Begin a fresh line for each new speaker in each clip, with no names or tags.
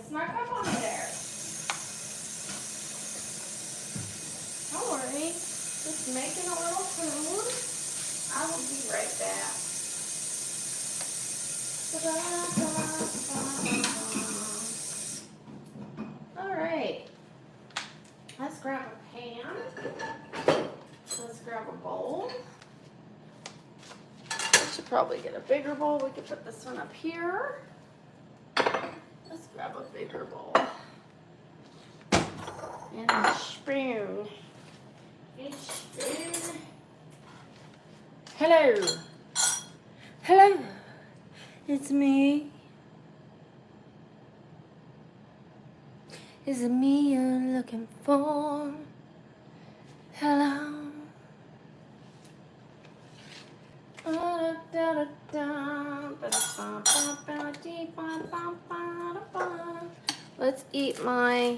snuck up on me there. Don't worry. Just making a little food. I will be right back. All right. Let's grab a pan. Let's grab a bowl. I should probably get a bigger bowl. We could put this one up here. Let's grab a bigger bowl. And a spoon. A spoon. Hello. Hello. It's me. Is it me you're looking for? Hello. Let's eat my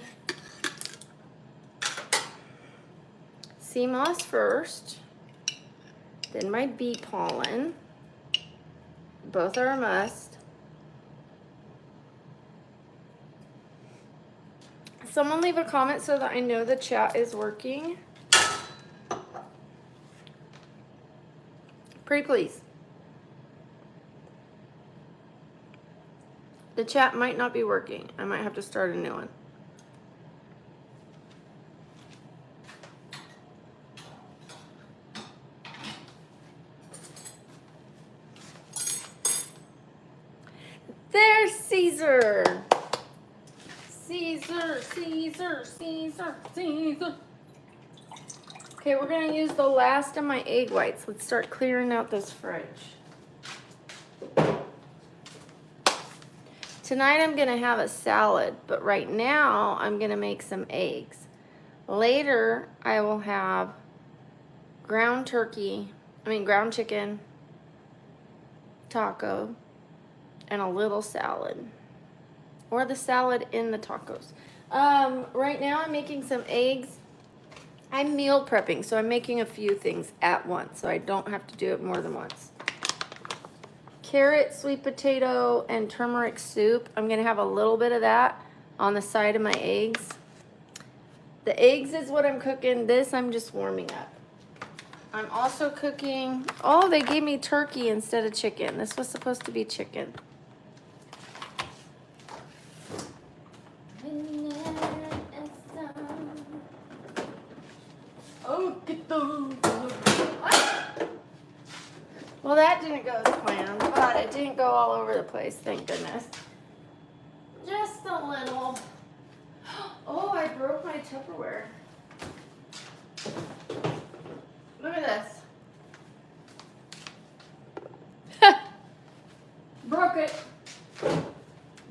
sea moss first, then my bee pollen. Both are a must. Someone leave a comment so that I know the chat is working. Pretty please. The chat might not be working. I might have to start a new one. There's Caesar. Caesar, Caesar, Caesar, Caesar. Okay, we're gonna use the last of my egg whites. Let's start clearing out this fridge. Tonight I'm gonna have a salad, but right now I'm gonna make some eggs. Later I will have ground chicken, taco, and a little salad. Or the salad in the tacos. Right now I'm making some eggs. I'm meal prepping, so I'm making a few things at once, so I don't have to do it more than once. Carrot, sweet potato, and turmeric soup. I'm gonna have a little bit of that on the side of my eggs. The eggs is what I'm cooking. This I'm just warming up. I'm also cooking, oh, they gave me turkey instead of chicken. This was supposed to be chicken. Oh, get those. Well, that didn't go as planned, but it didn't go all over the place, thank goodness. Just a little. Oh, I broke my Tupperware. Look at this. Broke it.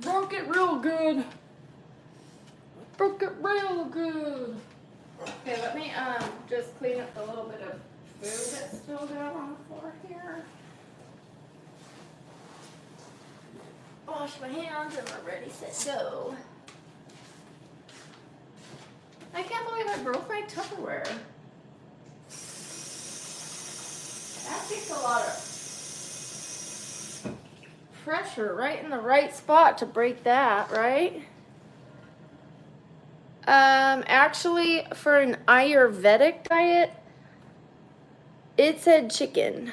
Broke it real good. Broke it real good. Okay, let me just clean up the little bit of food that's still down on the floor here. Wash my hands and we're ready, set, go. I can't believe I broke my Tupperware. That takes a lot of pressure right in the right spot to break that, right? Actually, for an Ayurvedic diet, it said chicken.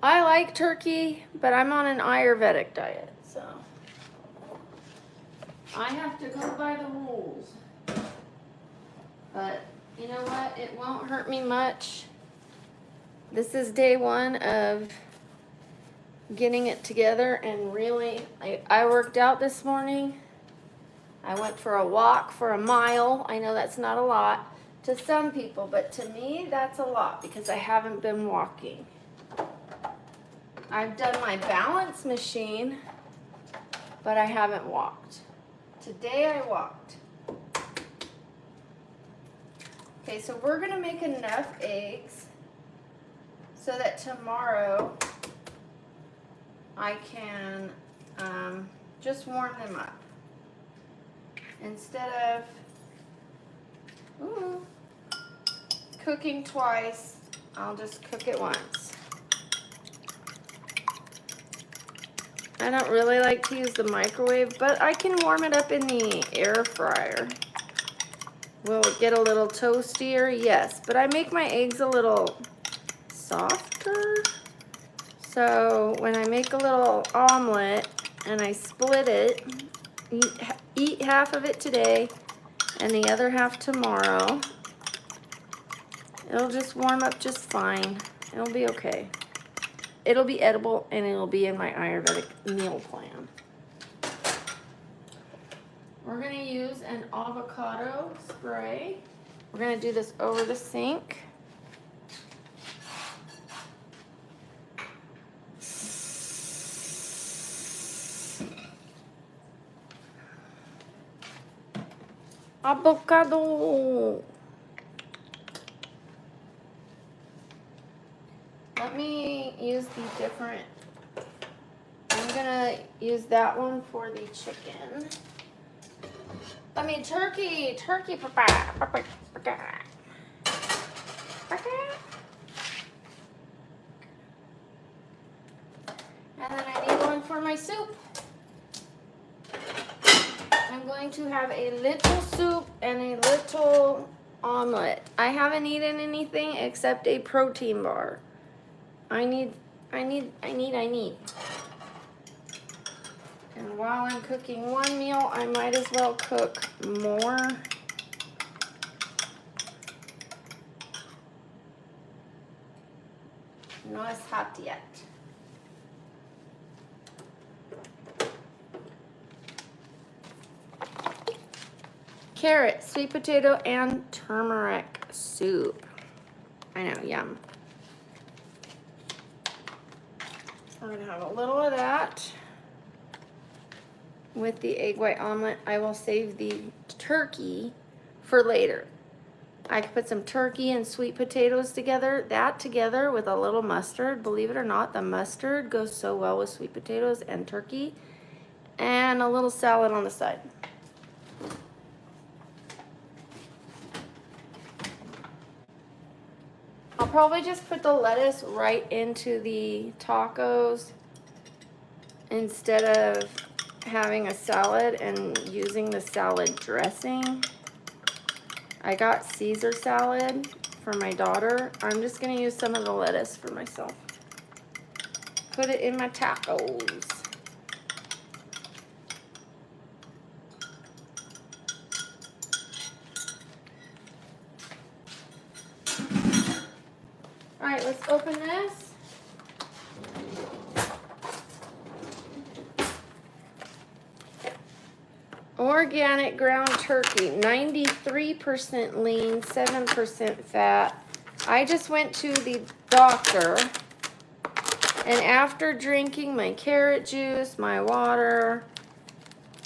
I like turkey, but I'm on an Ayurvedic diet, so I have to go by the rules. But you know what? It won't hurt me much. This is day one of getting it together, and really, I worked out this morning. I went for a walk for a mile. I know that's not a lot to some people, but to me, that's a lot because I haven't been walking. I've done my balance machine, but I haven't walked. Today I walked. Okay, so we're gonna make enough eggs so that tomorrow I can just warm them up. Instead of cooking twice, I'll just cook it once. I don't really like to use the microwave, but I can warm it up in the air fryer. Will it get a little toastier? Yes, but I make my eggs a little softer. So when I make a little omelet and I split it, eat half of it today and the other half tomorrow, it'll just warm up just fine. It'll be okay. It'll be edible and it'll be in my Ayurvedic meal plan. We're gonna use an avocado spray. We're gonna do this over the sink. Avocado. Let me use the different. I'm gonna use that one for the chicken. I mean turkey, papa. And then I need one for my soup. I'm going to have a little soup and a little omelet. I haven't eaten anything except a protein bar. I need. And while I'm cooking one meal, I might as well cook more. No, it's hot yet. Carrot, sweet potato, and turmeric soup. I know, yum. We're gonna have a little of that with the egg white omelet. I will save the turkey for later. I could put some turkey and sweet potatoes together. That together with a little mustard. Believe it or not, the mustard goes so well with sweet potatoes and turkey. And a little salad on the side. I'll probably just put the lettuce right into the tacos instead of having a salad and using the salad dressing. I got Caesar salad for my daughter. I'm just gonna use some of the lettuce for myself. Put it in my tacos. All right, let's open this. Organic ground turkey, 93% lean, 7% fat. I just went to the doctor, and after drinking my carrot juice, my water,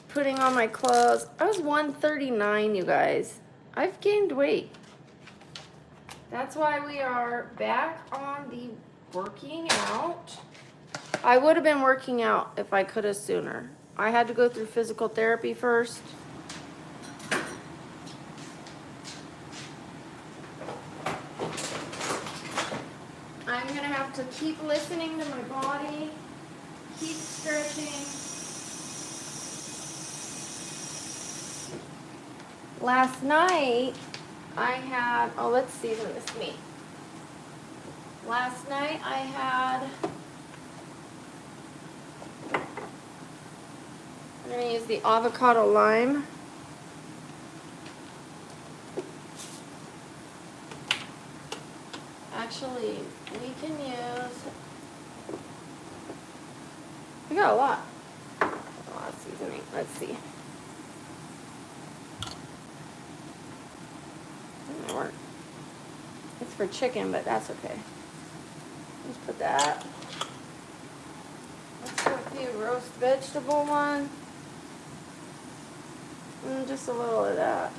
putting on my clothes, I was 139, you guys. I've gained weight. That's why we are back on the working out. I would have been working out if I could have sooner. I had to go through physical therapy first. I'm gonna have to keep listening to my body, keep stretching. Last night, I had, oh, let's season this meat. Last night I had, I'm going to use the avocado lime. Actually, we can use, we got a lot of seasoning. Let's see. Doesn't work. It's for chicken, but that's okay. Let's put that. Let's do a few roast vegetable one. And just a little of that.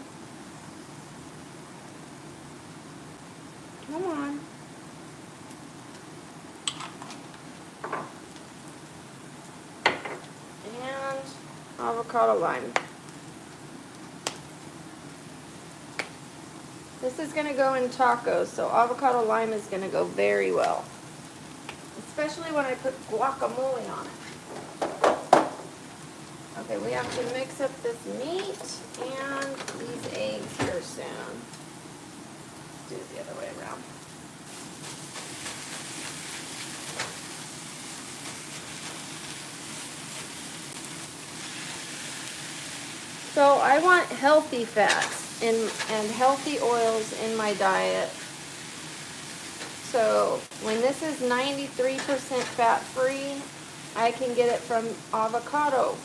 Come on. And avocado lime. This is going to go in tacos, so avocado lime is going to go very well. Especially when I put guacamole on it. Okay, we have to mix up this meat and these eggs here soon. Let's do it the other way around. So I want healthy fats and healthy oils in my diet. So when this is 93% fat-free, I can get it from avocado.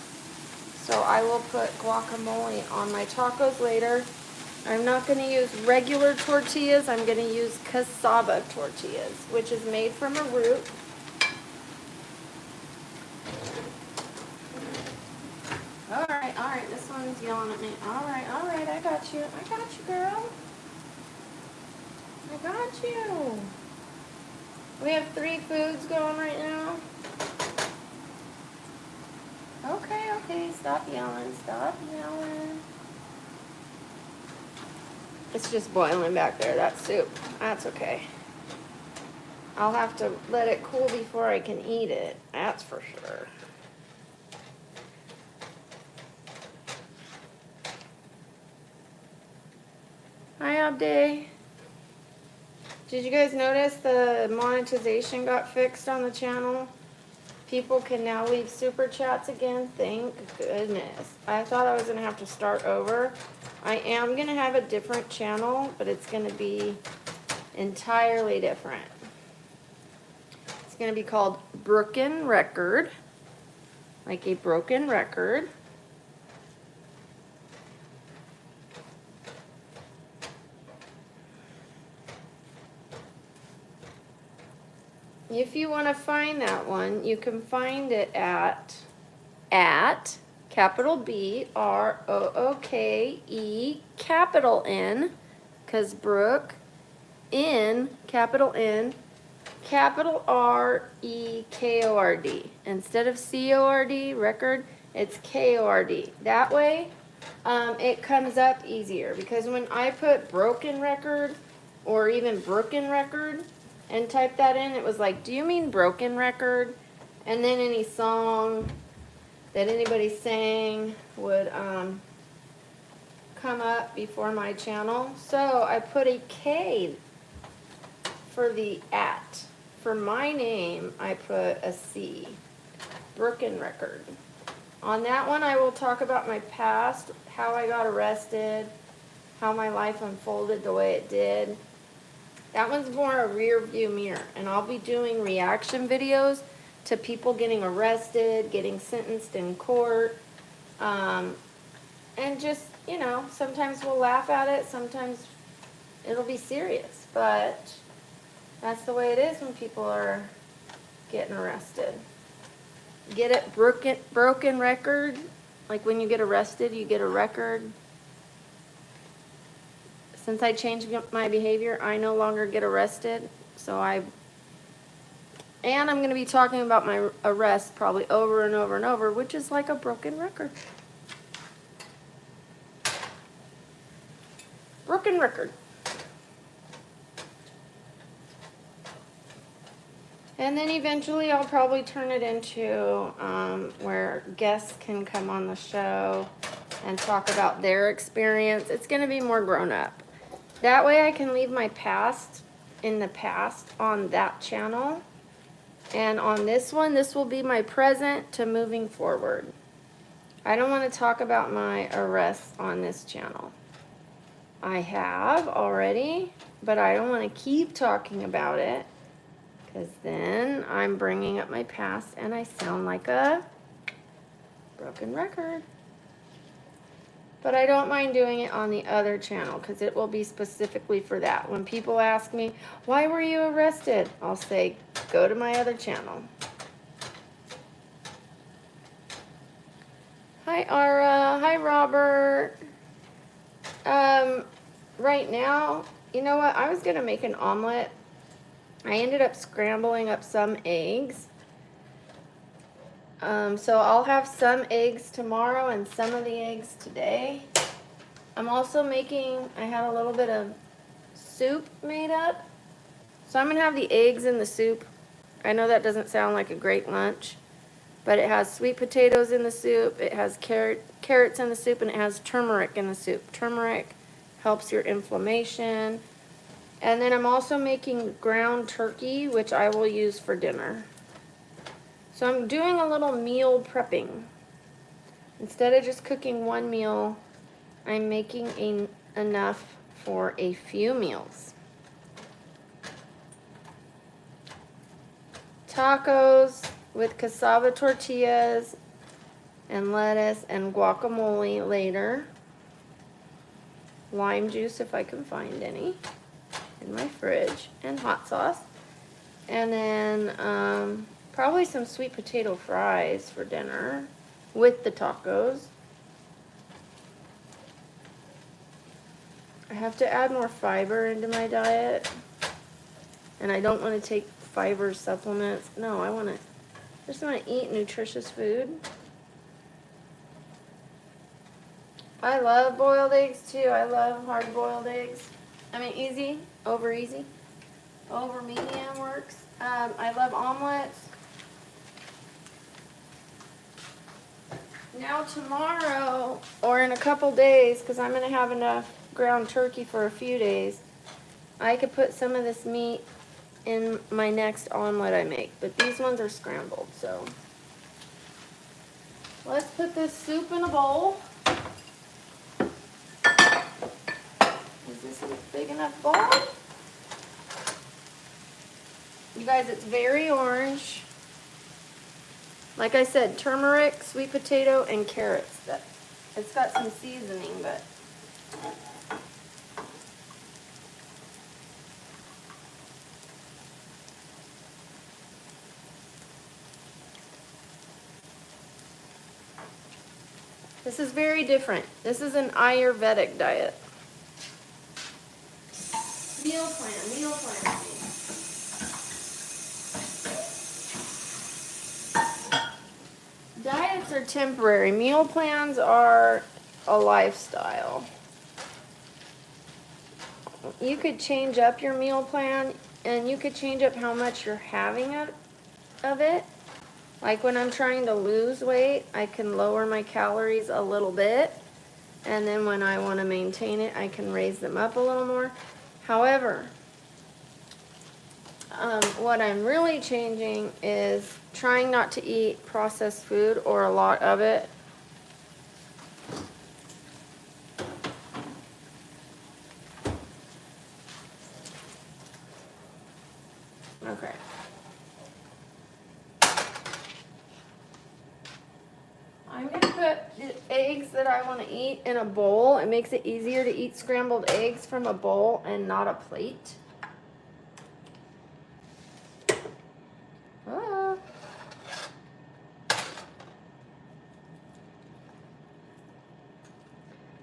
So I will put guacamole on my tacos later. I'm not going to use regular tortillas. I'm going to use cassava tortillas, which is made from a root. All right, this one's yelling at me. All right, I got you, girl. I got you. We have 3 foods going right now. Okay, stop yelling. It's just boiling back there, that soup. That's okay. I'll have to let it cool before I can eat it, that's for sure. Hi, Abdi. Did you guys notice the monetization got fixed on the channel? People can now leave super chats again. Thank goodness. I thought I was going to have to start over. I am going to have a different channel, but it's going to be entirely different. It's going to be called Broken Record, like a broken record. If you want to find that one, you can find it at capital BROOKE capital N, because Brook, in capital N, capital REKORD. Instead of CORD, record, it's KORD. That way, it comes up easier, because when I put broken record or even broken record and type that in, it was like, do you mean broken record? And then any song that anybody sang would come up before my channel. So I put a K for the at. For my name, I put a C, broken record. On that one, I will talk about my past, how I got arrested, how my life unfolded the way it did. That one's more a rear view mirror, and I'll be doing reaction videos to people getting arrested, getting sentenced in court, and just, you know, sometimes we'll laugh at it, sometimes it'll be serious, but that's the way it is when people are getting arrested. Get it? Broken record, like when you get arrested, you get a record. Since I changed my behavior, I no longer get arrested. And I'm going to be talking about my arrest probably over and over and over, which is like a broken record. Broken record. And then eventually I'll probably turn it into where guests can come on the show and talk about their experience. It's going to be more grown up. That way I can leave my past in the past on that channel. And on this one, this will be my present to moving forward. I don't want to talk about my arrests on this channel. I have already, but I don't want to keep talking about it, because then I'm bringing up my past and I sound like a broken record. But I don't mind doing it on the other channel, because it will be specifically for that. When people ask me, why were you arrested? I'll say, go to my other channel. Hi, Ara. Hi, Robert. Right now, you know what? I was going to make an omelet. I ended up scrambling up some eggs. So I'll have some eggs tomorrow and some of the eggs today. I'm also I had a little bit of soup made up. So I'm going to have the eggs in the soup. I know that doesn't sound like a great lunch, But it has sweet potatoes in the soup, it has carrots in the soup, and it has turmeric in the soup. Turmeric helps your inflammation. And then I'm also making ground turkey, which I will use for dinner. So I'm doing a little meal prepping. Instead of just cooking one meal, I'm making enough for a few meals. Tacos with cassava tortillas and lettuce and guacamole later. Lime juice if I can find any in my fridge, and hot sauce. And then probably some sweet potato fries for dinner with the tacos. I have to add more fiber into my diet, and I don't want to take fiber supplements. No, I just want to eat nutritious food. I love boiled eggs too. I love hard boiled eggs. I mean, easy, over medium works. I love omelets. Now tomorrow, or in a couple days, because I'm going to have enough ground turkey for a few days, I could put some of this meat in my next omelet I make. But these ones are scrambled, so. Let's put this soup in a bowl. Is this a big enough bowl? You guys, it's very orange. Like I said, turmeric, sweet potato, and carrots. It's got some seasoning, but this is very different. This is an Ayurvedic diet. Meal plan. Diets are temporary. Meal plans are a lifestyle. You could change up your meal plan, and you could change up how much you're having of it. Like when I'm trying to lose weight, I can lower my calories a little bit, and then when I want to maintain it, I can raise them up a little more. However, what I'm really changing is trying not to eat processed food or a lot of it. Okay. I'm going to put the eggs that I want to eat in a bowl. It makes it easier to eat scrambled eggs from a bowl and not a plate.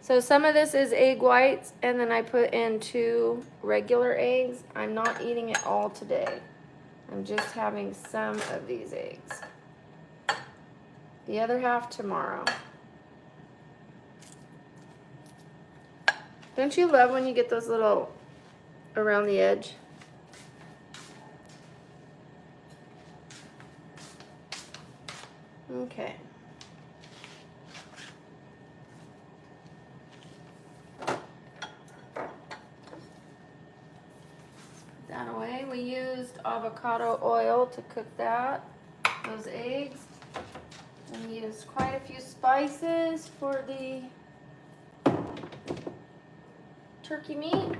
So some of this is egg whites, and then I put in 2 regular eggs. I'm not eating it all today. I'm just having some of these eggs. The other half tomorrow. Don't you love when you get those little around the edge? Okay. That away. We used avocado oil to cook those eggs. And used quite a few spices for the turkey meat.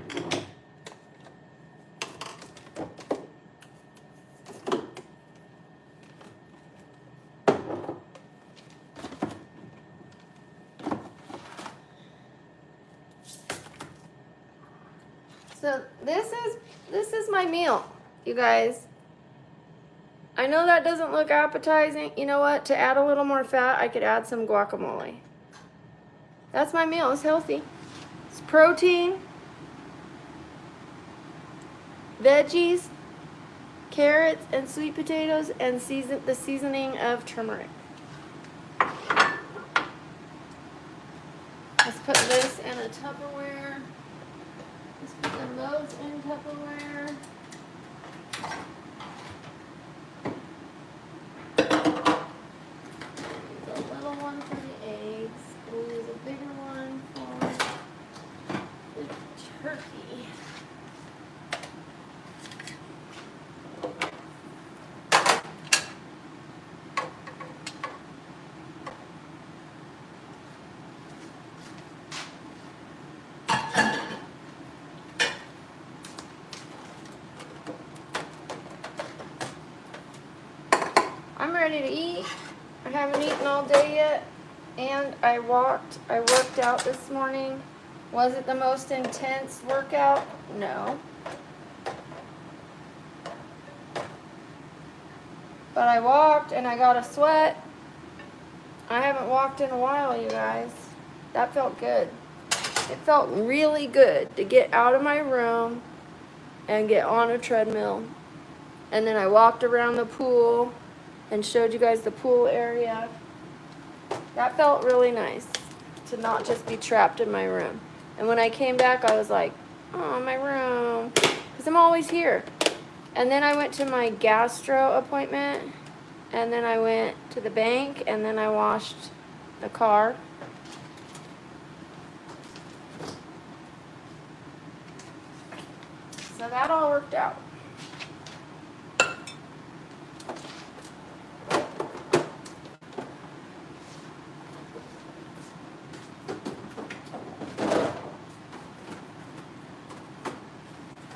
So this is my meal, you guys. I know that doesn't look appetizing. You know what? To add a little more fat, I could add some guacamole. That's my meal. It's healthy. It's protein, veggies, carrots, and sweet potatoes, and the seasoning of turmeric. Let's put this in a Tupperware. Let's put those in Tupperware. I'm ready to eat. I haven't eaten all day yet. And I worked out this morning. Was it the most intense workout? No. But I walked and I got a sweat. I haven't walked in a while, you guys. That felt good. It felt really good to get out of my room and get on a treadmill. And then I walked around the pool and showed you guys the pool area. That felt really nice to not just be trapped in my room. And when I came back, I was like, oh, my room, because I'm always here. And then I went to my gastro appointment, and then I went to the bank, and then I washed the car. So that all worked out.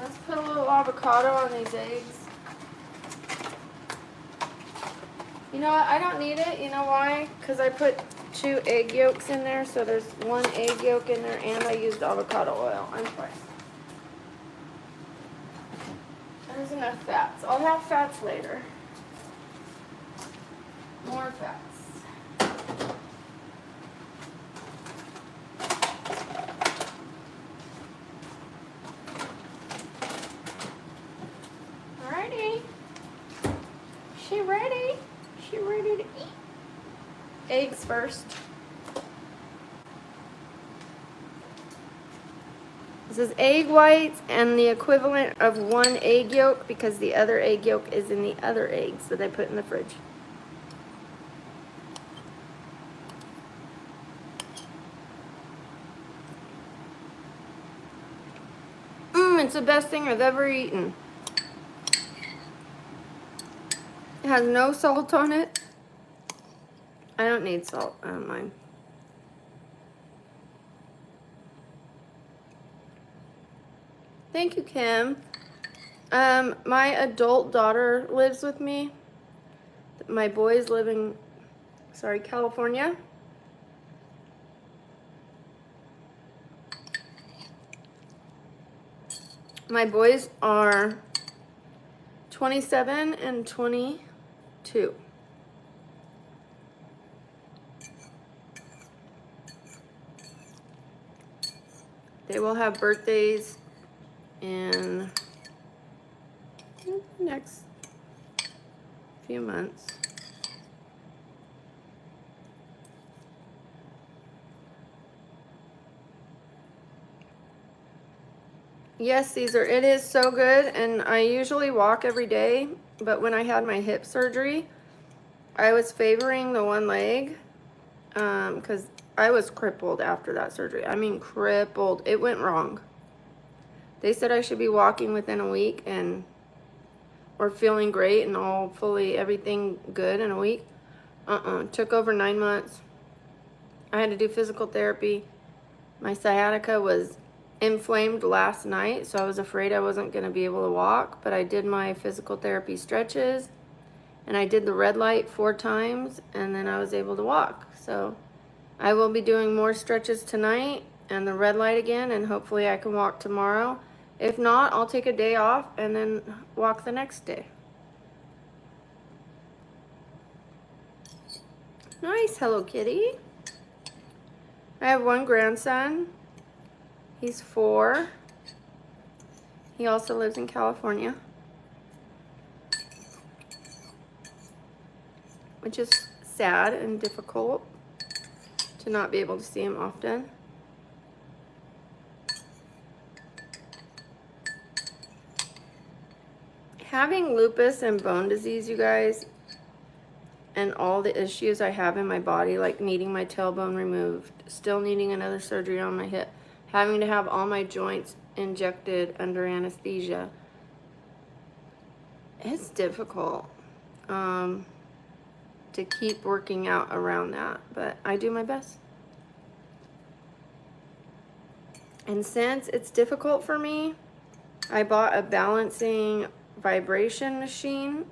Let's put a little avocado on these eggs. You know what? I don't need it. You know why? Because I put 2 egg yolks in there, so there's 1 egg yolk in there, and I used avocado oil. I'm fine. There's enough fats. I'll have fats later. More fats. Alrighty. She ready? She ready to eat? Eggs first. This is egg whites and the equivalent of 1 egg yolk because the other egg yolk is in the other eggs that I put in the fridge. It's the best thing I've ever eaten. It has no salt on it. I don't need salt. I don't mind. Thank you, Kim. My adult daughter lives with me. My boys live in, California. My boys are 27 and 22. They will have birthdays in the next few months. Yes, Caesar, it is so good, and I usually walk every day, but when I had my hip surgery, I was favoring the one leg because I was crippled after that surgery. I mean, crippled. It went wrong. They said I should be walking within a week and or feeling great and all fully everything good in a week. Took over 9 months. I had to do physical therapy. My sciatica was inflamed last night, so I was afraid I wasn't going to be able to walk, but I did my physical therapy stretches and I did the red light 4 times, and then I was able to walk. So I will be doing more stretches tonight and the red light again, and hopefully I can walk tomorrow. If not, I'll take a day off and then walk the next day. Nice, Hello Kitty. I have 1 grandson. He's 4. He also lives in California, which is sad and difficult to not be able to see him often. Having lupus and bone disease, you guys, and all the issues I have in my body, like needing my tailbone removed, still needing another surgery on my hip, having to have all my joints injected under anesthesia. It's difficult to keep working out around that, but I do my best. And since it's difficult for me, I bought a balancing vibration machine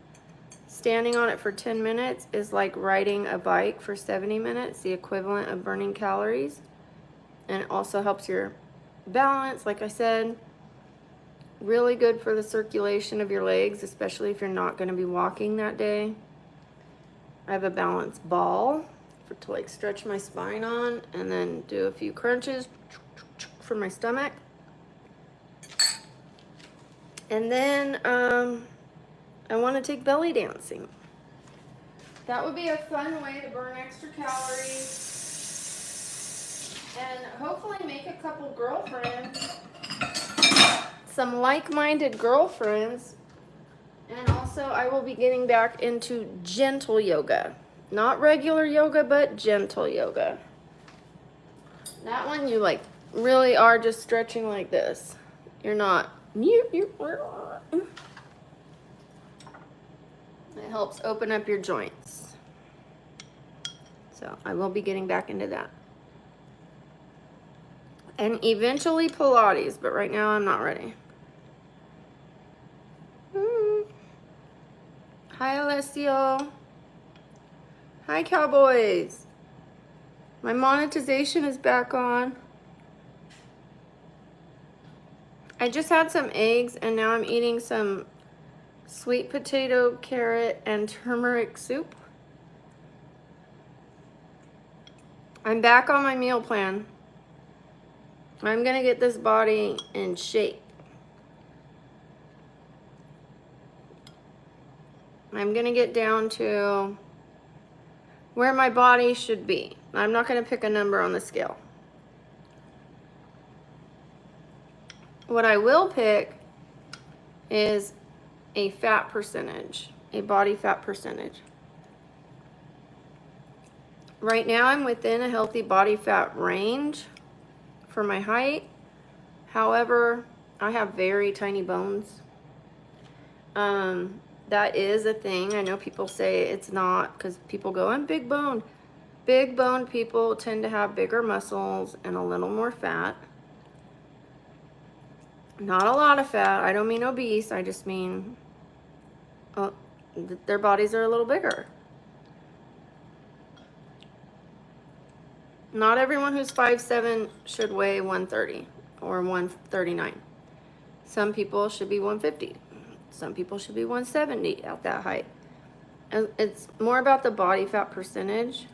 standing on it for 10 minutes is like riding a bike for 70 minutes, the equivalent of burning calories. And it also helps your balance, like I said. Really good for the circulation of your legs, especially if you're not going to be walking that day. I have a balance ball to like stretch my spine on, and then do a few crunches for my stomach. And then I want to take belly dancing. That would be a fun way to burn extra calories and hopefully make a couple girlfriends, some like-minded girlfriends. And also I will be getting back into gentle yoga. Not regular yoga, but gentle yoga. That one you like really are just stretching like this. You're not. It helps open up your joints. So I will be getting back into that. And eventually Pilates, but right now I'm not ready. Hi Alessio. Hi Cowboys. My monetization is back on. I just had some eggs and now I'm eating some sweet potato, carrot, and turmeric soup. I'm back on my meal plan. I'm gonna get this body in shape. I'm gonna get down to where my body should be. I'm not gonna pick a number on the scale. What I will pick is a fat percentage, a body fat percentage. Right now I'm within a healthy body fat range for my height. However, I have very tiny bones. That is a thing. I know people say it's not because people go, I'm big boned. Big boned people tend to have bigger muscles and a little more fat. Not a lot of fat. I don't mean obese. I just mean their bodies are a little bigger. Not everyone who's 5'7" should weigh 130 or 139. Some people should be 150. Some people should be 170 at that height. And it's more about the body fat percentage.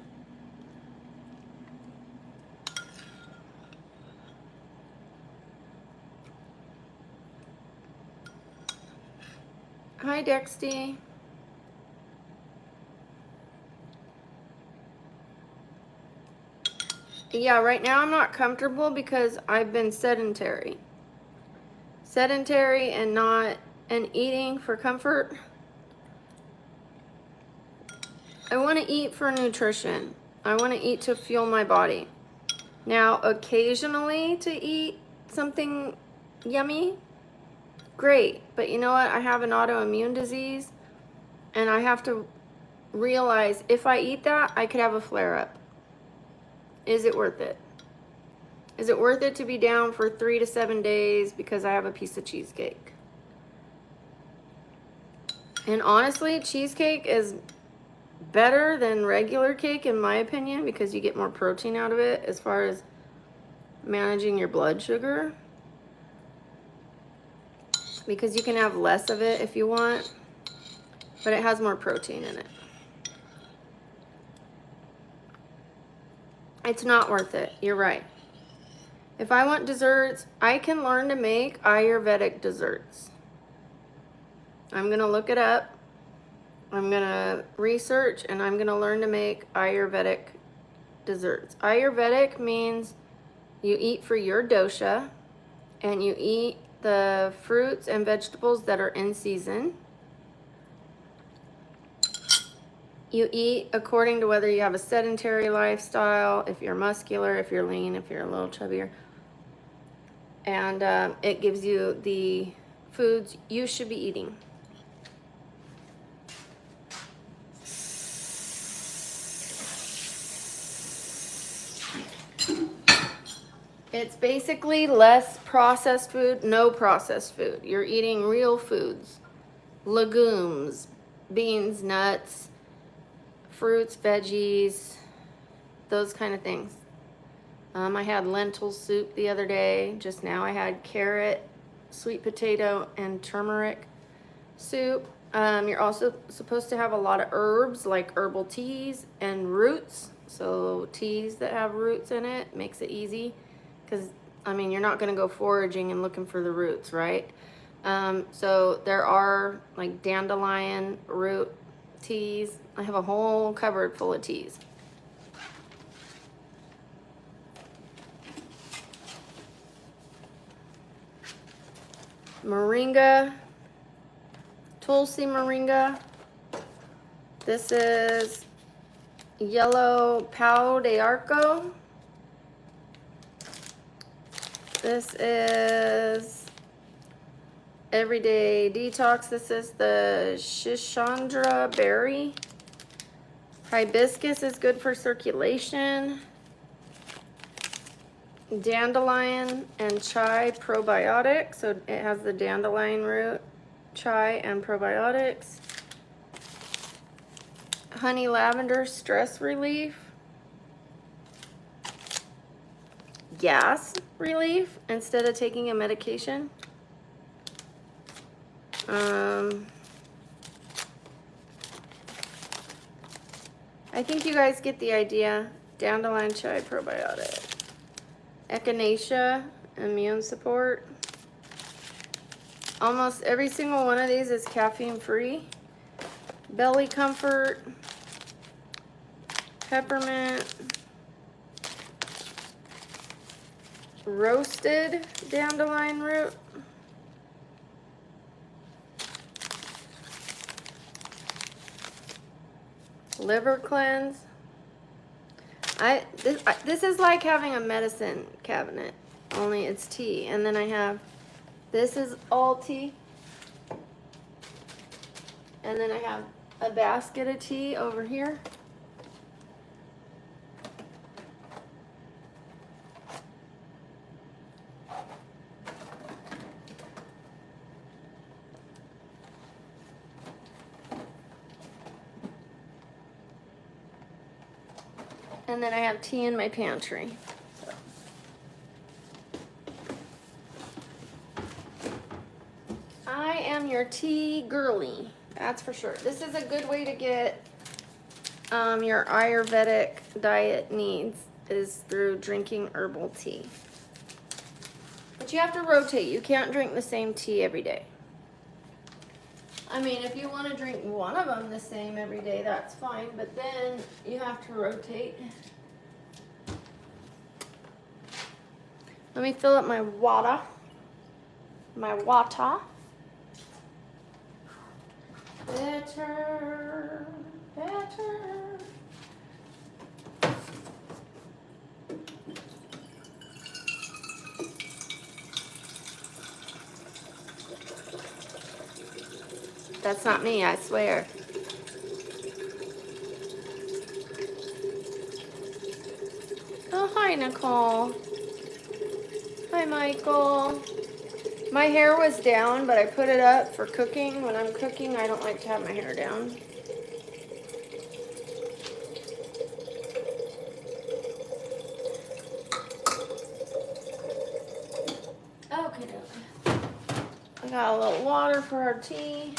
Hi, Dexty. Yeah, right now I'm not comfortable because I've been sedentary. Sedentary and eating for comfort. I want to eat for nutrition. I want to eat to fuel my body. Now, occasionally to eat something yummy, great. But you know what? I have an autoimmune disease and I have to realize if I eat that, I could have a flare-up. Is it worth it? Is it worth it to be down for 3 to 7 days because I have a piece of cheesecake? And honestly, cheesecake is better than regular cake in my opinion because you get more protein out of it as far as managing your blood sugar. Because you can have less of it if you want, but it has more protein in it. It's not worth it. You're right. If I want desserts, I can learn to make Ayurvedic desserts. I'm going to look it up. I'm going to research and I'm going to learn to make Ayurvedic desserts. Ayurvedic means you eat for your dosha and you eat the fruits and vegetables that are in season. You eat according to whether you have a sedentary lifestyle, if you're muscular, if you're lean, if you're a little chubbier. And it gives you the foods you should be eating. It's basically less processed food, no processed food. You're eating real foods, legumes, beans, nuts, fruits, veggies, those kind of things. I had lentil soup the other day. Just now I had carrot, sweet potato, and turmeric soup. You're also supposed to have a lot of herbs, like herbal teas and roots. So teas that have roots in it makes it easy, because I mean, you're not going to go foraging and looking for the roots, right? So there are like dandelion root teas. I have a whole cupboard full of teas. Moringa, Tulsi moringa. This is yellow pau de arco. This is everyday detox. This is the Shishandra berry. Hibiscus is good for circulation. Dandelion and chai probiotic. So it has the dandelion root, chai, and probiotics. Honey lavender stress relief. Gas relief instead of taking a medication. I think you guys get the idea. Dandelion chai probiotic. Echinacea, immune support. Almost every single one of these is caffeine free. Belly comfort. Peppermint. Roasted dandelion root. Liver cleanse. This is like having a medicine cabinet, only it's tea. And then I have, this is all tea. And then I have a basket of tea over here. And then I have tea in my pantry. So. I am your tea girly, that's for sure. This is a good way to get your Ayurvedic diet needs, is through drinking herbal tea. But you have to rotate. You can't drink the same tea every day. I mean, if you want to drink one of them the same every day, that's fine, but then you have to rotate. Let me fill up my water. Better. That's not me, I swear. Oh, hi, Nicole. Hi, Michael. My hair was down, but I put it up for cooking. When I'm cooking, I don't like to have my hair down. Okay. I got a little water for our tea.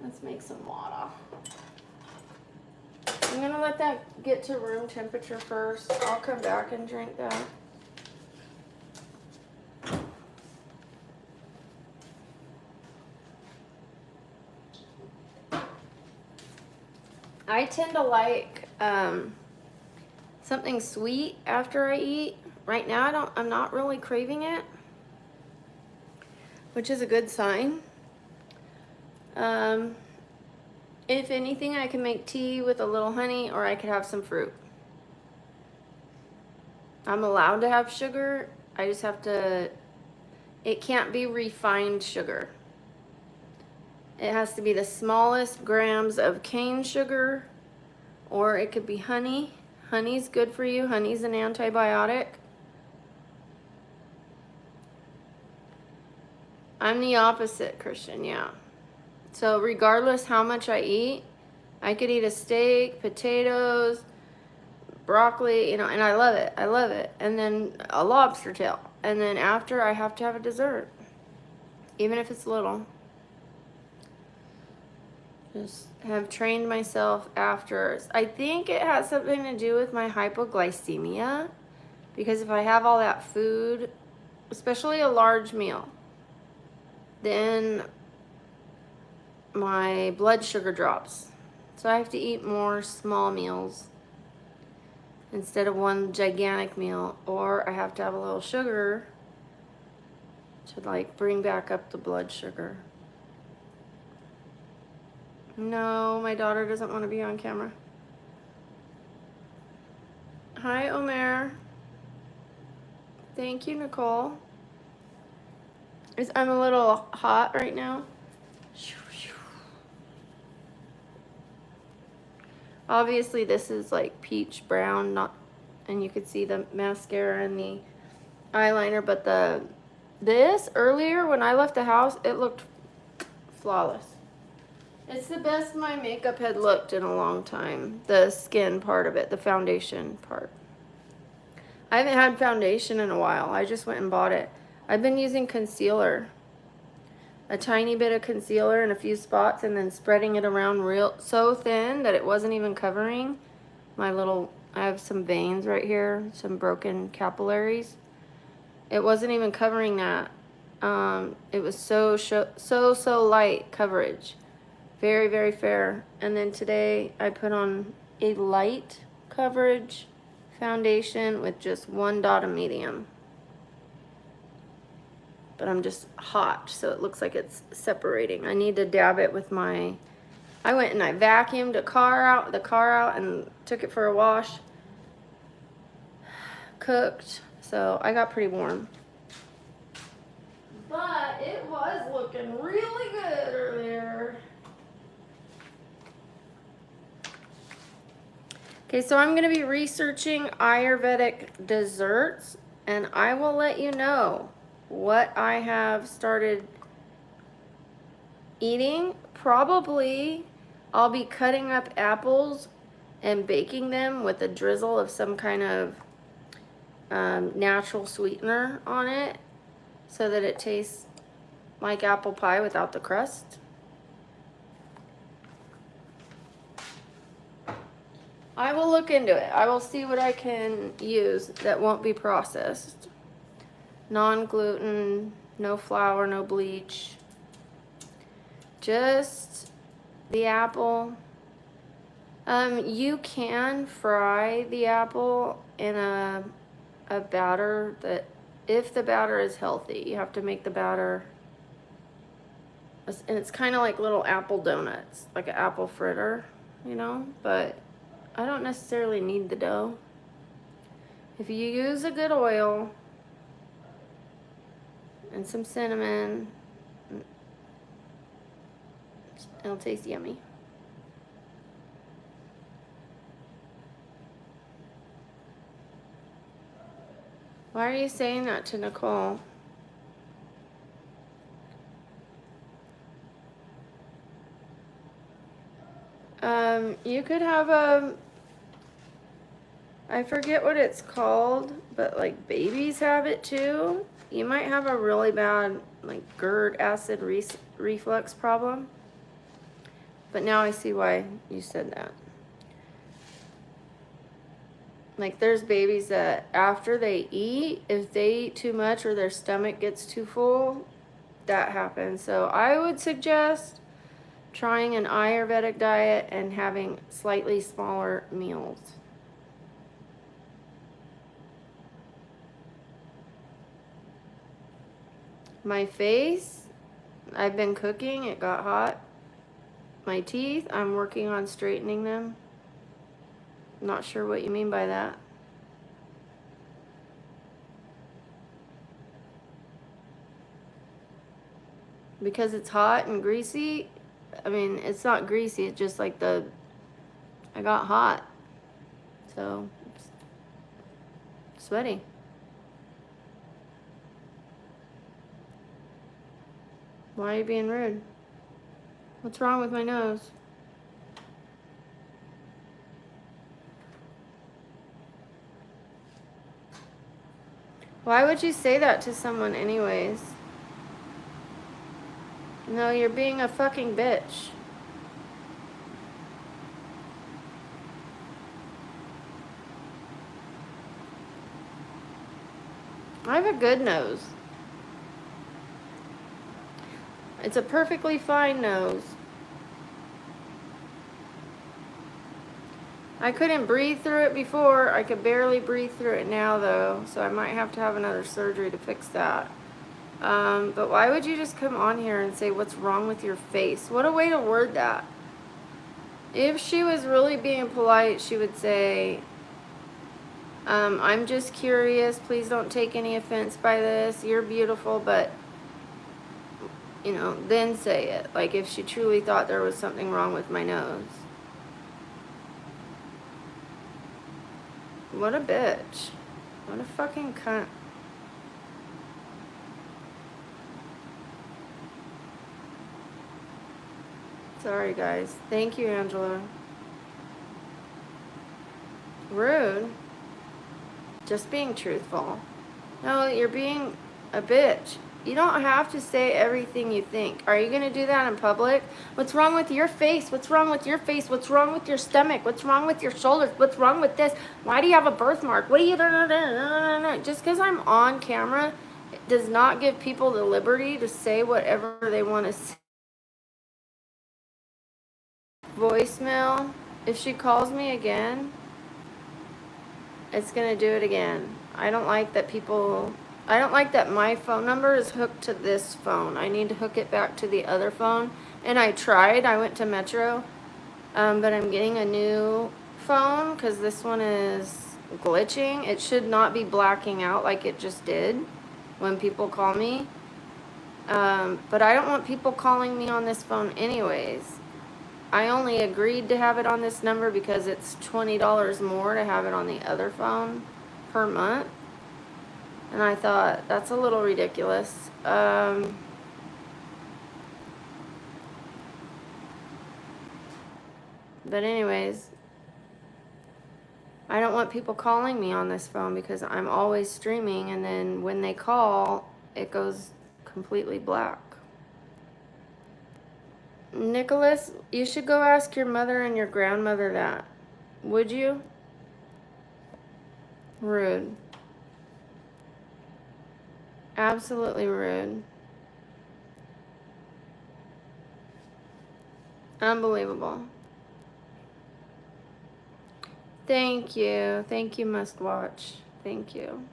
Let's make some water. I'm gonna let that get to room temperature first. I'll come back and drink that. I tend to like something sweet after I eat. Right now I'm not really craving it, which is a good sign. If anything, I can make tea with a little honey, or I could have some fruit. I'm allowed to have sugar. I just have to, it can't be refined sugar. It has to be the smallest grams of cane sugar, or it could be honey. Honey's good for you. Honey's an antibiotic. I'm the opposite, Christian, yeah. So regardless how much I eat, I could eat a steak, potatoes, broccoli, you know, and I love it. I love it. And then a lobster tail. And then after, I have to have a dessert, even if it's little. Just have trained myself after. I think it has something to do with my hypoglycemia, because if I have all that food, especially a large meal, then my blood sugar drops. So I have to eat more small meals instead of one gigantic meal, or I have to have a little sugar to like bring back up the blood sugar. No, my daughter doesn't want to be on camera. Hi, Omer. Thank you, Nicole. I'm a little hot right now. Obviously, this is like peach brown, not, and you could see the mascara and the eyeliner, but this earlier when I left the house, it looked flawless. It's the best my makeup had looked in a long time. The skin part of it, the foundation part. I haven't had foundation in a while. I just went and bought it. I've been using concealer. A tiny bit of concealer in a few spots and then spreading it around so thin that it wasn't even covering my little, I have some veins right here, some broken capillaries. It wasn't even covering that. It was so light coverage. Very, very fair. And then today I put on a light coverage foundation with just 1 dot of medium. But I'm just hot, so it looks like it's separating. I need to dab it with my, I went and I vacuumed the car out and took it for a wash. Cooked, so I got pretty warm. But it was looking really good earlier. Okay, so I'm gonna be researching Ayurvedic desserts, and I will let you know what I have started eating. Probably I'll be cutting up apples and baking them with a drizzle of some kind of natural sweetener on it so that it tastes like apple pie without the crust. I will look into it. I will see what I can use that won't be processed. Non-gluten, no flour, no bleach. Just the apple. You can fry the apple in a batter that, if the batter is healthy, you have to make the batter, and it's kind of like little apple donuts, like an apple fritter, you know, but I don't necessarily need the dough. If you use a good oil and some cinnamon, it'll taste yummy. Why are you saying that to Nicole? You could have I forget what it's called, but like babies have it too. You might have a really bad like GERD, acid reflux problem. But now I see why you said that. Like there's babies that after they eat, if they eat too much or their stomach gets too full, that happens. So I would suggest trying an Ayurvedic diet and having slightly smaller meals. My face, I've been cooking, it got hot. My teeth, I'm working on straightening them. Not sure what you mean by that. Because it's hot and greasy, I mean, it's not greasy, it's just like I got hot. So, it's sweaty. Why are you being rude? What's wrong with my nose? Why would you say that to someone anyways? No, you're being a fucking bitch. I have a good nose. It's a perfectly fine nose. I couldn't breathe through it before. I could barely breathe through it now, though, so I might have to have another surgery to fix that. But why would you just come on here and say, what's wrong with your face? What a way to word that. If she was really being polite, she would say, I'm just curious. Please don't take any offense by this. You're beautiful, but, you know, then say it. Like if she truly thought there was something wrong with my nose. What a bitch. What a fucking cunt. Sorry, guys. Thank you, Angela. Rude. Just being truthful. No, you're being a bitch. You don't have to say everything you think. Are you going to do that in public? What's wrong with your face? What's wrong with your face? What's wrong with your stomach? What's wrong with your shoulders? What's wrong with this? Why do you have a birthmark? What do you... Just because I'm on camera does not give people the liberty to say whatever they want to say. Voicemail. If she calls me again, it's going to do it again. I don't like that my phone number is hooked to this phone. I need to hook it back to the other phone. And I tried. I went to Metro. But I'm getting a new phone because this one is glitching. It should not be blacking out like it just did when people call me. But I don't want people calling me on this phone anyways. I only agreed to have it on this number because it's $20 more to have it on the other phone per month. And I thought, that's a little ridiculous. But anyways, I don't want people calling me on this phone because I'm always streaming, and then when they call, it goes completely black. Nicholas, you should go ask your mother and your grandmother that. Would you? Rude. Absolutely rude. Unbelievable. Thank you. Thank you, Must Watch. Thank you.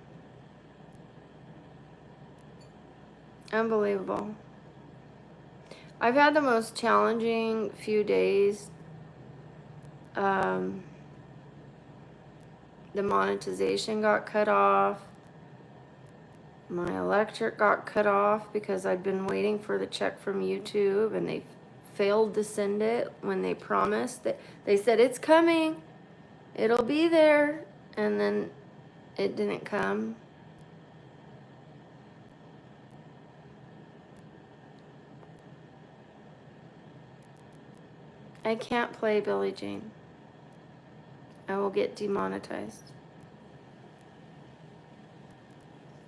Unbelievable. I've had the most challenging few days. The monetization got cut off. My electric got cut off because I'd been waiting for the check from YouTube, and they failed to send it when they promised. That they said it's coming, it'll be there, and then it didn't come. I can't play Billie Jean. I will get demonetized.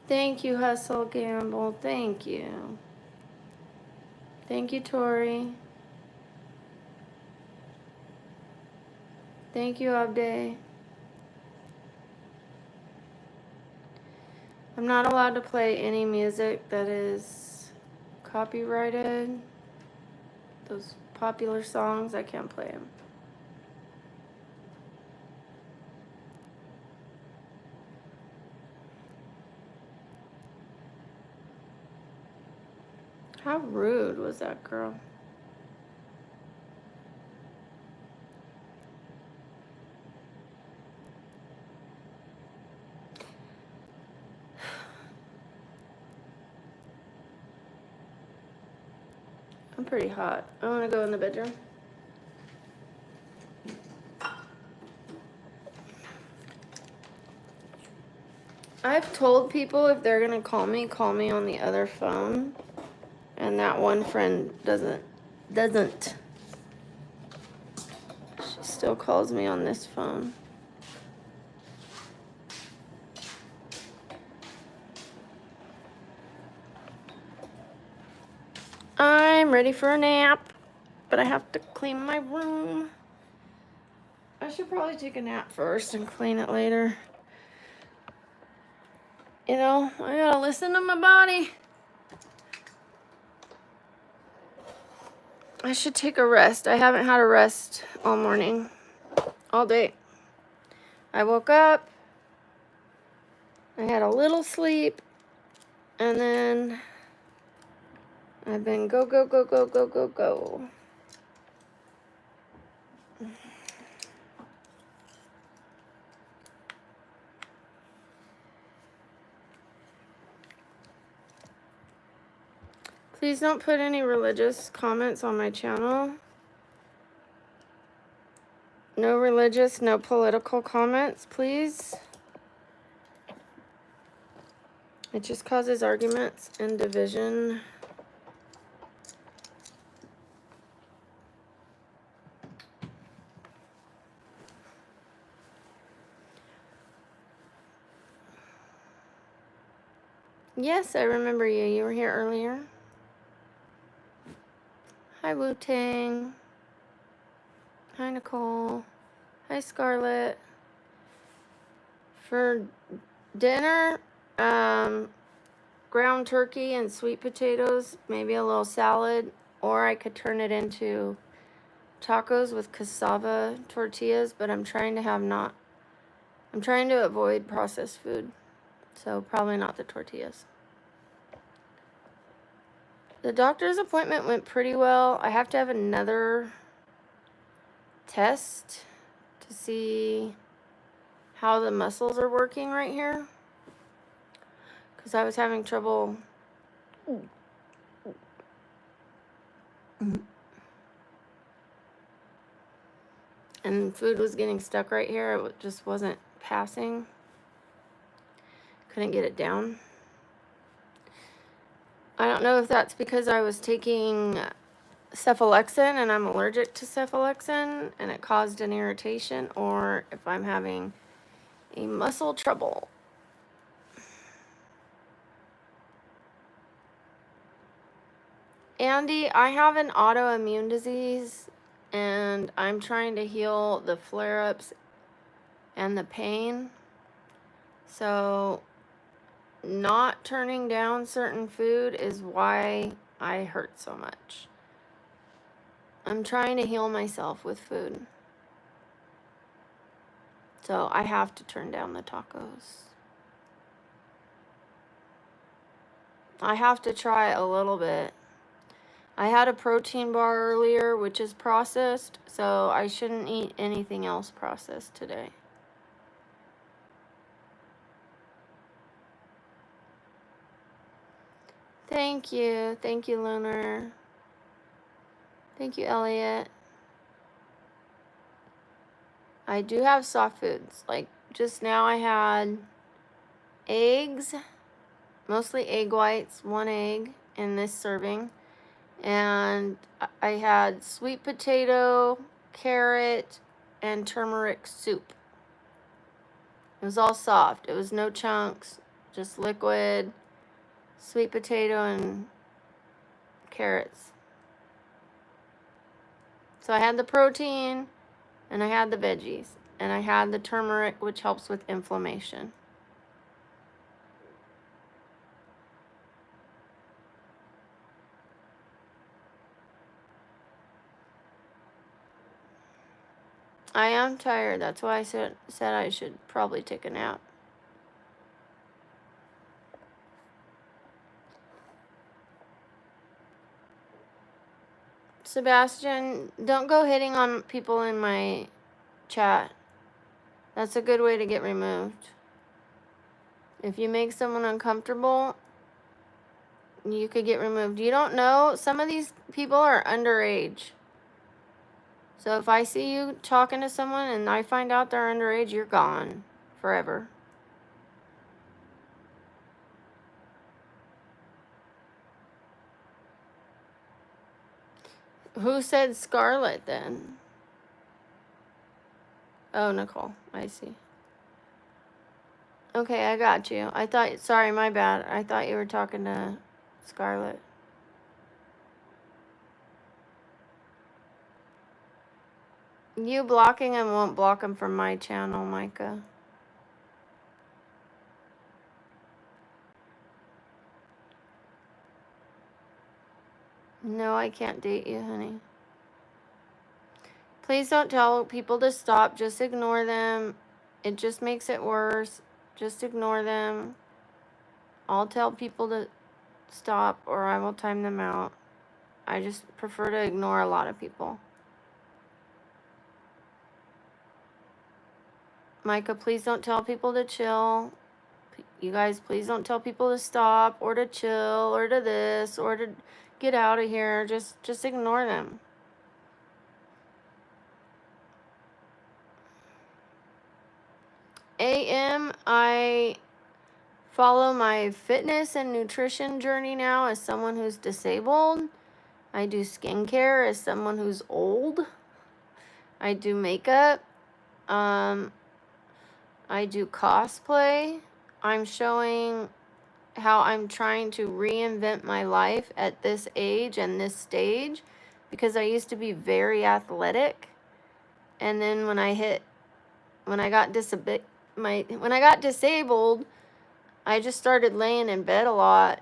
Thank you, Hustle Gamble. Thank you. Thank you, Tori. Thank you, Abde. I'm not allowed to play any music that is copyrighted. Those popular songs, I can't play them. How rude was that girl? I'm pretty hot. I want to go in the bedroom. I've told people if they're going to call me on the other phone. And that one friend doesn't doesn't. She still calls me on this phone. I'm ready for a nap, but I have to clean my room. I should probably take a nap first and clean it later. You know, I gotta listen to my body. I should take a rest. I haven't had a rest all morning, all day. I woke up, I had a little sleep, and then I've been go, go, go, go, go, go, go. Please don't put any religious comments on my channel. No religious, no political comments, please. It just causes arguments and division. Yes, I remember you. You were here earlier. Hi, Wu-Tang. Hi, Nicole. Hi, Scarlett. For dinner, ground turkey and sweet potatoes, maybe a little salad, or I could turn it into tacos with cassava tortillas, but I'm trying to avoid processed food, so probably not the tortillas. The doctor's appointment went pretty well. I have to have another test to see how the muscles are working right here, because I was having trouble and food was getting stuck right here. It just wasn't passing. Couldn't get it down. I don't know if that's because I was taking cephalexin and I'm allergic to cephalexin and it caused an irritation, or if I'm having a muscle trouble. Andy, I have an autoimmune disease and I'm trying to heal the flare-ups and the pain. So not turning down certain food is why I hurt so much. I'm trying to heal myself with food. So I have to turn down the tacos. I have to try a little bit. I had a protein bar earlier, which is processed, so I shouldn't eat anything else processed today. Thank you. Thank you, Lunar. Thank you, Elliot. I do have soft foods. Like just now I had eggs, mostly egg whites, 1 egg in this serving. And I had sweet potato, carrot, and turmeric soup. It was all soft. It was no chunks, just liquid, sweet potato, and carrots. So I had the protein, and I had the veggies, and I had the turmeric, which helps with inflammation. I am tired. That's why I said I should probably take a nap. Sebastian, don't go hitting on people in my chat. That's a good way to get removed. If you make someone uncomfortable, you could get removed. You don't know, some of these people are underage. So if I see you talking to someone and I find out they're underage, you're gone forever. Who said Scarlet then? Oh, Nicole. I see. Okay, I got you. I thought, sorry, my bad. I thought you were talking to Scarlet. You blocking him won't block him from my channel, Micah. No, I can't date you, honey. Please don't tell people to stop. Just ignore them. It just makes it worse. Just ignore them. I'll tell people to stop or I will time them out. I just prefer to ignore a lot of people. Micah, please don't tell people to chill. You guys, please don't tell people to stop or to chill or to this or to get out of here. Just ignore them. AM, I follow my fitness and nutrition journey now as someone who's disabled. I do skincare as someone who's old. I do makeup. I do cosplay. I'm showing how I'm trying to reinvent my life at this age and this stage because I used to be very athletic. And then when I got disabled, I just started laying in bed a lot.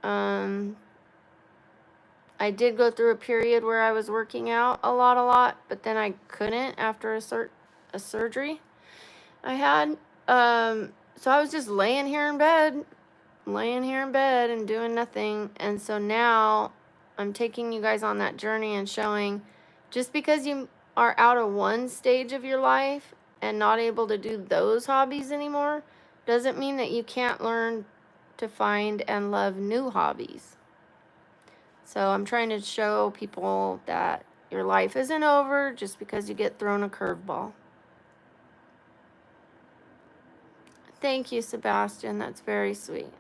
I did go through a period where I was working out a lot, but then I couldn't after a surgery I had. So I was just laying here in bed and doing nothing. And so now I'm taking you guys on that journey and showing just because you are out of one stage of your life and not able to do those hobbies anymore doesn't mean that you can't learn to find and love new hobbies. So I'm trying to show people that your life isn't over just because you get thrown a curveball. Thank you, Sebastian. That's very sweet.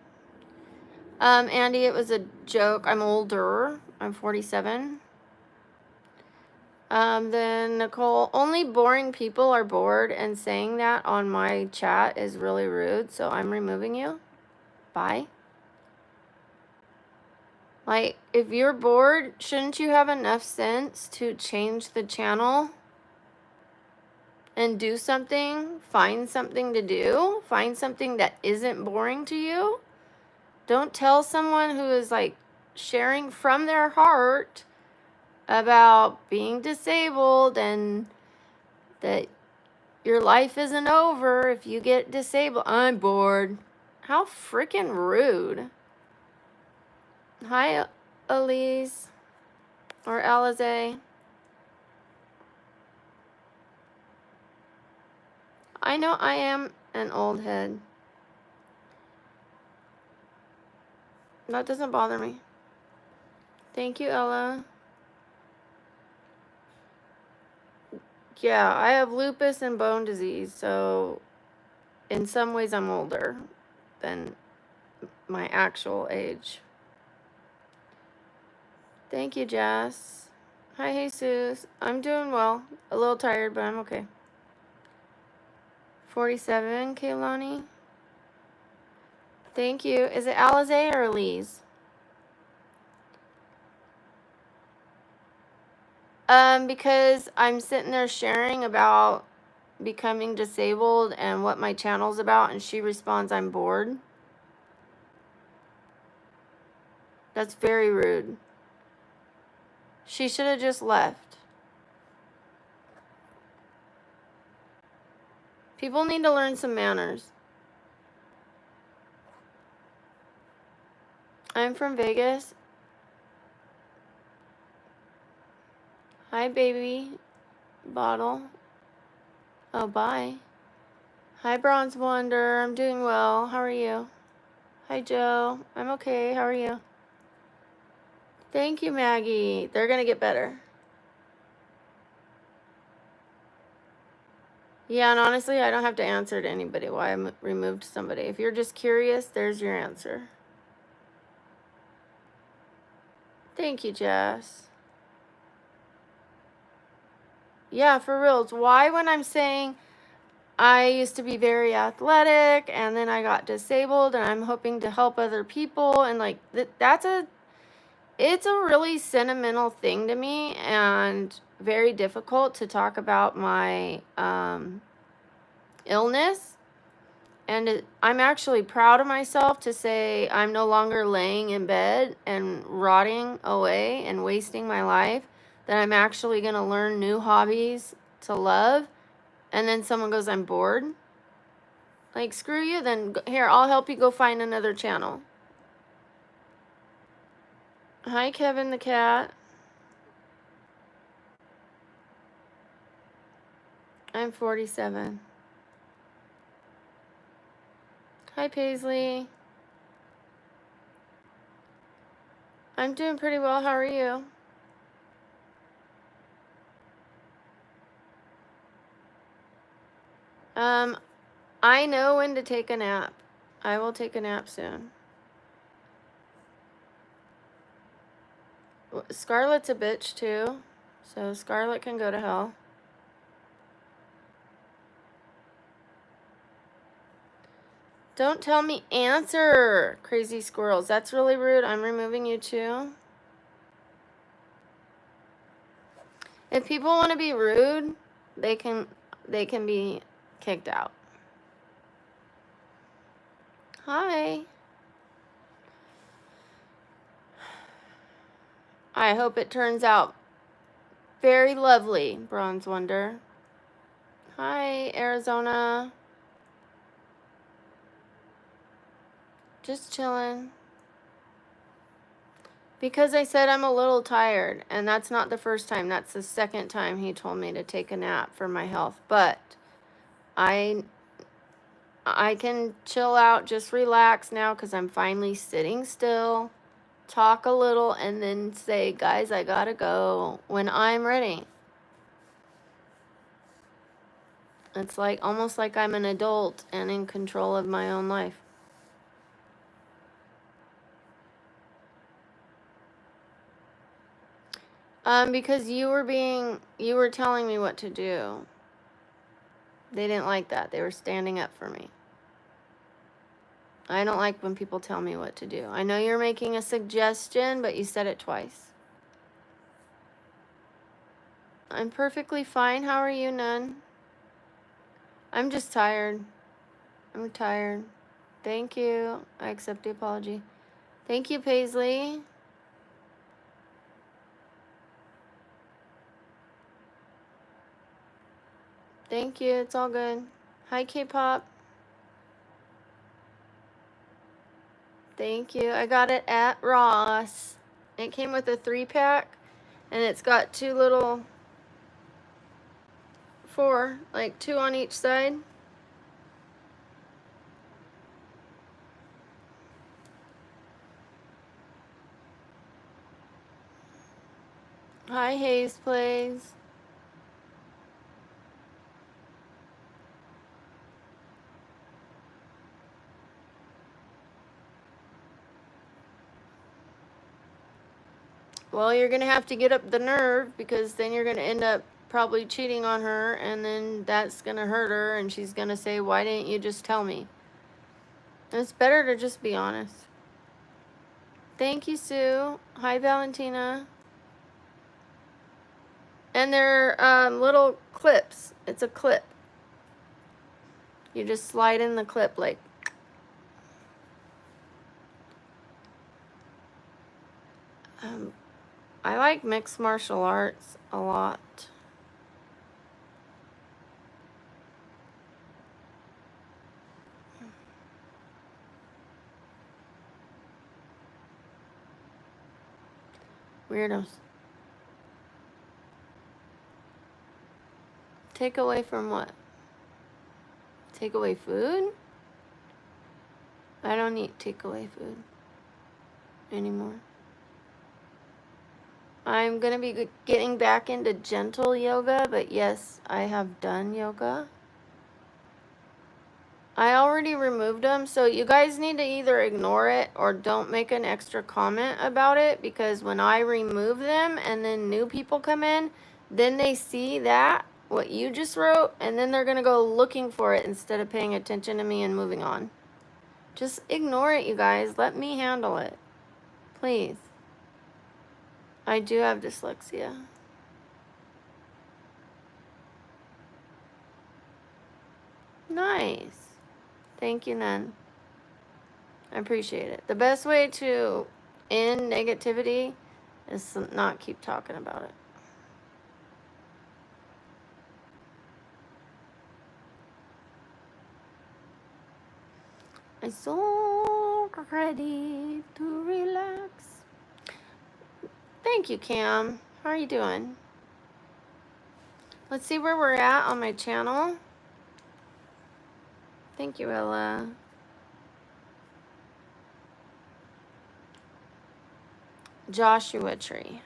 Andy, it was a joke. I'm older. I'm 47. Then Nicole, only boring people are bored, and saying that on my chat is really rude, so I'm removing you. Bye. Like, if you're bored, shouldn't you have enough sense to change the channel and do something? Find something to do? Find something that isn't boring to you? Don't tell someone who is like sharing from their heart about being disabled and that your life isn't over if you get disabled. I'm bored. How freaking rude. Hi, Elise or Alize. I know I am an old head. That doesn't bother me. Thank you, Ella. Yeah, I have lupus and bone disease, so in some ways I'm older than my actual age. Thank you, Jess. Hi, Jesus. I'm doing well. A little tired, but I'm okay. 47, Kaylani. Thank you. Is it Alize or Elise? Because I'm sitting there sharing about becoming disabled and what my channel's about, and she responds, I'm bored. That's very rude. She should have just left. People need to learn some manners. I'm from Vegas. Hi, baby. Bottle. Oh, bye. Hi, Bronze Wonder. I'm doing well. How are you? Hi, Joe. I'm okay. How are you? Thank you, Maggie. They're going to get better. Yeah, and honestly, I don't have to answer to anybody why I removed somebody. If you're just curious, there's your answer. Thank you, Jess. Yeah, for reals. Why when I'm saying I used to be very athletic and then I got disabled and I'm hoping to help other people and like it's a really sentimental thing to me and very difficult to talk about my illness. And I'm actually proud of myself to say I'm no longer laying in bed and rotting away and wasting my life, that I'm actually going to learn new hobbies to love. And then someone goes, I'm bored. Like, screw you, then here, I'll help you go find another channel. Hi, Kevin the cat. I'm 47. Hi, Paisley. I'm doing pretty well. How are you? I know when to take a nap. I will take a nap soon. Scarlett's a bitch too, so Scarlett can go to hell. Don't tell me answer, crazy squirrels. That's really rude. I'm removing you too. If people want to be rude, they can be kicked out. Hi. I hope it turns out very lovely, Bronze Wonder. Hi, Arizona. Just chilling. Because I said I'm a little tired, and that's not the first time. That's the second time he told me to take a nap for my health. But I can chill out, just relax now because I'm finally sitting still, talk a little, and then say, guys, I gotta go when I'm ready. It's like almost like I'm an adult and in control of my own life. Because you were telling me what to do. They didn't like that. They were standing up for me. I don't like when people tell me what to do. I know you're making a suggestion, but you said it twice. I'm perfectly fine. How are you, Nun? I'm just tired. I'm tired. Thank you. I accept the apology. Thank you, Paisley. Thank you. It's all good. Hi, K-pop. Thank you. I got it at Ross. It came with a 3-pack, and it's got 4, like 2 on each side. Hi, Hayes Plays. Well, you're going to have to get up the nerve because then you're going to end up probably cheating on her, and then that's going to hurt her, and she's going to say, why didn't you just tell me? And it's better to just be honest. Thank you, Sue. Hi, Valentina. And they're little clips. It's a clip. You just slide in the clip like. I like mixed martial arts a lot. Weirdos. Take away from what? Take away food? I don't eat takeaway food anymore. I'm going to be getting back into gentle yoga, but yes, I have done yoga. I already removed them, so you guys need to either ignore it or don't make an extra comment about it, because when I remove them and then new people come in, then they see that, what you just wrote, and then they're going to go looking for it instead of paying attention to me and moving on. Just ignore it, you guys. Let me handle it. Please. I do have dyslexia. Nice. Thank you, Nan. I appreciate it. The best way to end negativity is to not keep talking about it. I'm so ready to relax. Thank you, Cam. How are you doing? Let's see where we're at on my channel. Thank you, Ella. Joshua Tree.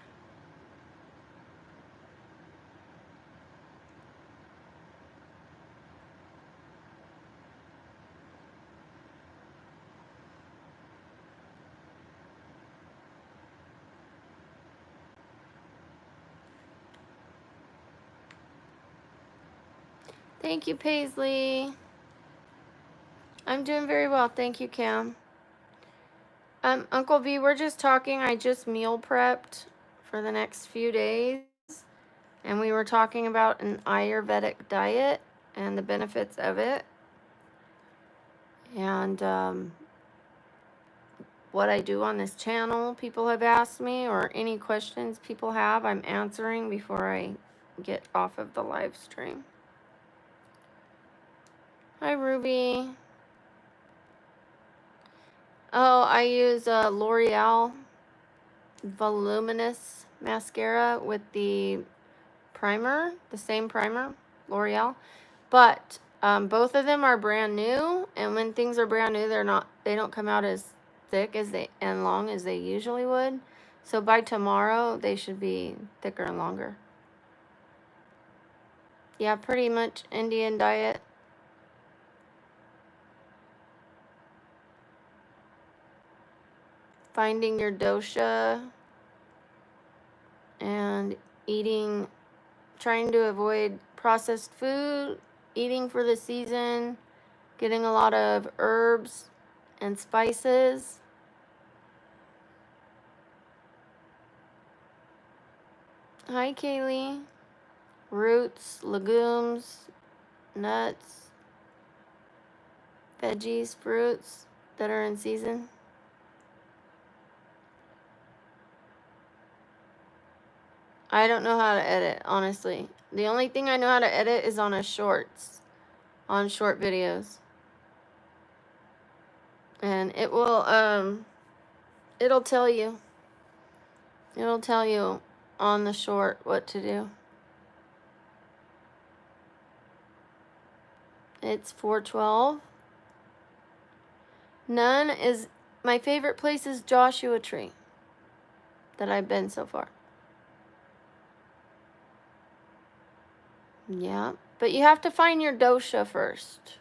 Thank you, Paisley. I'm doing very well. Thank you, Cam. Uncle V, we're just talking. I just meal prepped for the next few days. And we were talking about an Ayurvedic diet and the benefits of it. And what I do on this channel, people have asked me, or any questions people have, I'm answering before I get off of the live stream. Hi, Ruby. Oh, I use L'Oreal Voluminous Mascara with the primer, the same primer, L'Oreal. But both of them are brand new, and when things are brand new, they don't come out as thick as and long as they usually would. So by tomorrow, they should be thicker and longer. Yeah, pretty much Indian diet. Finding your dosha and eating, trying to avoid processed food, eating for the season, getting a lot of herbs and spices. Hi, Kaylee. Roots, legumes, nuts, veggies, fruits that are in season. I don't know how to edit, honestly. The only thing I know how to edit is on short videos. And it will, it'll tell you. It'll tell you on the short what to do. It's 4:12. None is, my favorite place is Joshua Tree that I've been so far. Yeah, but you have to find your dosha first.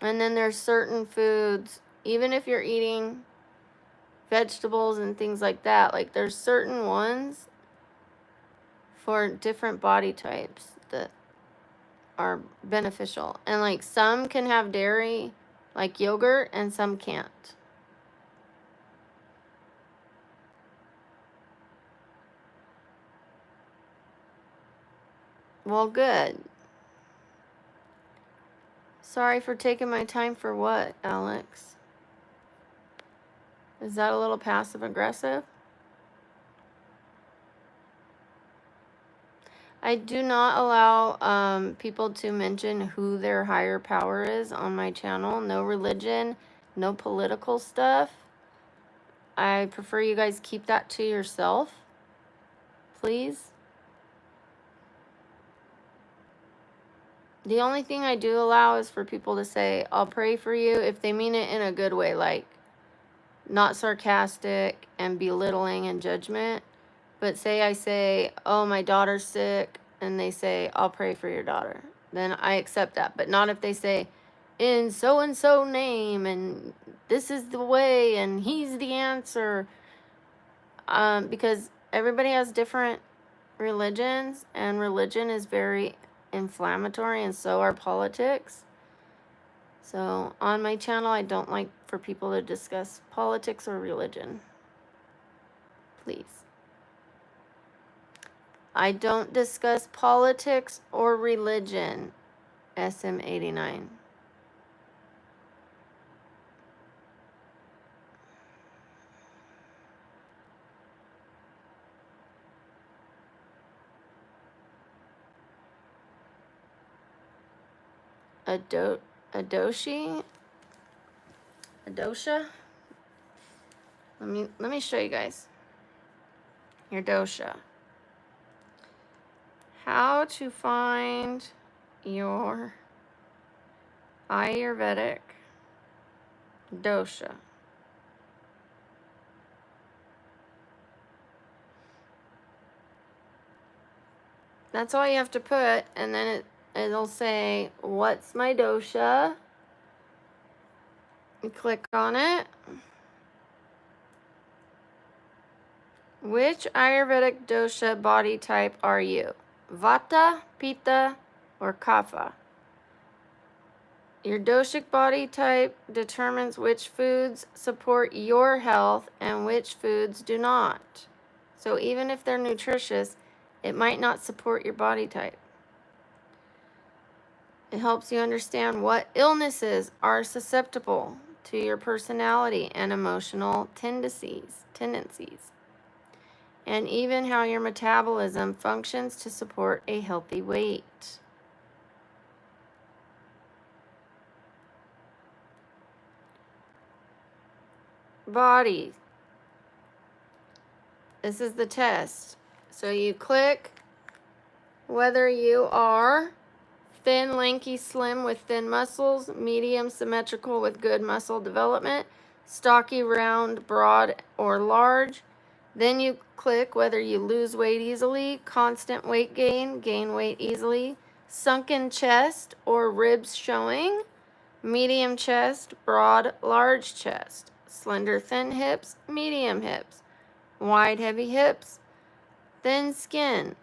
And then there's certain foods, even if you're eating vegetables and things like that, like there's certain ones for different body types that are beneficial. And like some can have dairy, like yogurt, and some can't. Well, good. Sorry for taking my time for what, Alex? Is that a little passive aggressive? I do not allow people to mention who their higher power is on my channel. No religion, no political stuff. I prefer you guys keep that to yourself, please. The only thing I do allow is for people to say, I'll pray for you, if they mean it in a good way, like not sarcastic and belittling and judgment. But say I say, oh, my daughter's sick, and they say, I'll pray for your daughter. Then I accept that. But not if they say, in so-and-so name, and this is the way, and he's the answer. Because everybody has different religions, and religion is very inflammatory, and so are politics. So on my channel, I don't like for people to discuss politics or religion. Please. I don't discuss politics or religion. SM89. Adosha? Let me show you guys your dosha. How to find your Ayurvedic dosha. That's all you have to put, and then it'll say, what's my dosha? You click on it. Which Ayurvedic dosha body type are you? Vata, Pitta, or Kapha? Your doshic body type determines which foods support your health and which foods do not. So even if they're nutritious, it might not support your body type. It helps you understand what illnesses are susceptible to your personality and emotional tendencies, and even how your metabolism functions to support a healthy weight. Body. This is the test. So you click whether you are thin, lanky, slim with thin muscles, medium, symmetrical with good muscle development, stocky, round, broad, or large. Then you click whether you lose weight easily, constant weight gain, gain weight easily, sunken chest or ribs showing, medium chest, broad, large chest, slender, thin hips, medium hips, wide, heavy hips, thin skin,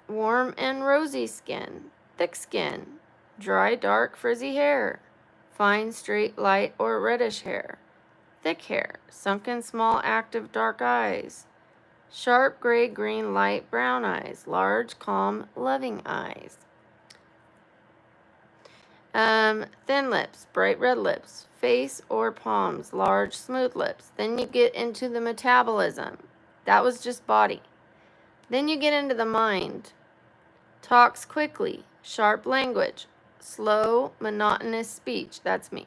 warm and rosy skin, thick skin, dry, dark, frizzy hair, fine, straight, light, or reddish hair, thick hair, sunken, small, active, dark eyes, sharp, gray, green, light, brown eyes, large, calm, loving eyes. Thin lips, bright red lips, face or palms, large, smooth lips. Then you get into the metabolism. That was just body. Then you get into the mind. Talks quickly, sharp language, slow, monotonous speech. That's me.